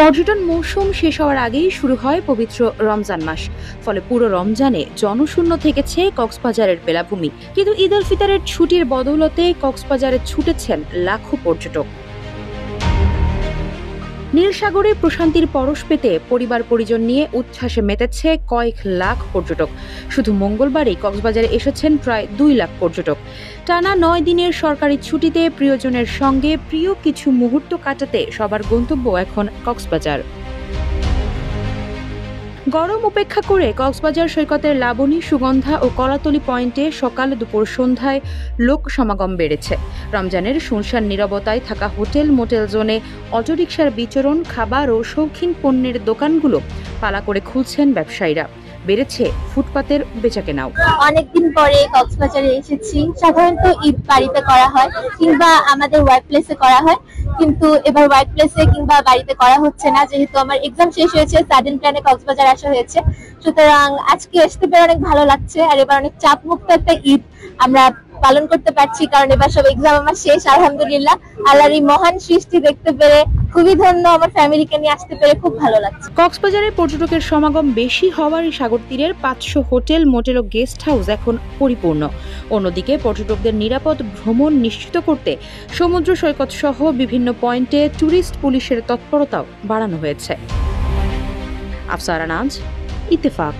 পর্যটন মৌসুম শেষ হওয়ার আগেই শুরু হয় পবিত্র রমজান মাস। ফলে পুরো রমজানে জনশূন্য থেকেছে কক্সবাজারের বেলাভূমি। কিন্তু ঈদ উল ফিতরের ছুটির বদৌলতে কক্সবাজারে ছুটেছেন লাখো পর্যটক। নীল সাগরে প্রশান্তির পরশ পেতে পরিবার পরিজন নিয়ে উচ্ছ্বাসে মেতেছে কয়েক লাখ পর্যটক। শুধু মঙ্গলবারই কক্সবাজারে এসেছেন প্রায় 2 লাখ পর্যটক। টানা 9 দিনের সরকারি ছুটিতে প্রিয়জনের সঙ্গে প্রিয় কিছু মুহূর্ত কাটাতে সবার গন্তব্য এখন কক্সবাজার। গরম উপেক্ষা করে কক্সবাজার সৈকতের লাবণী, সুগন্ধা ও কলাতলি পয়েন্টে সকাল দুপুর সন্ধ্যায় লোক সমাগম বেড়েছে। রমজানের শুনশান নীরবতায় থাকা হোটেল মোটেল জোনে অটোরিকশার বিচরণ, খাবার ও শৌখিন পণ্যের দোকানগুলো পালা করে খুলছেন ব্যবসায়ীরা। বেড়েছে ফুটপাতের বেচাকেনাও। অনেকদিন পরে কক্সবাজারে এসেছি। সাধারণত ঈদ বাড়িতে করা হয় কিংবা আমাদের ওয়ার্ক প্লেসে করা হয়, কিন্তু এবার ওয়ার্ক প্লেসে কিংবা বাড়িতে করা হচ্ছে না, যেহেতু আমার এক্সাম শেষ হয়েছে। সাডেন প্ল্যানে কক্সবাজার আসা হয়েছে, সুতরাং আজকে আসতে পেরে অনেক ভালো লাগছে। আর এবার অনেক চাপ মুক্ত একটা ঈদ আমরা পালন করতে পারছি, কারণ এবার সব এক্সাম আমার শেষ আলহামদুলিল্লাহ। আল্লাহর এই মহান সৃষ্টি দেখতে পেরে খুবই ধন্য। আমার ফ্যামিলিকে নিয়ে আসতে পেরে খুব ভালো লাগছে। কক্সবাজারে পর্যটকের সমাগম বেশি হওয়ার সাগর তীরের 500 হোটেল, মোটেল ও গেস্ট হাউস এখন পরিপূর্ণ। অন্যদিকে পর্যটকদের নিরাপদ ভ্রমণ নিশ্চিত করতে সমুদ্র সৈকত সহ বিভিন্ন পয়েন্টে ট্যুরিস্ট পুলিশের তৎপরতাও বাড়ানো হয়েছে। আফসারা নাজ, ইত্তেফাক।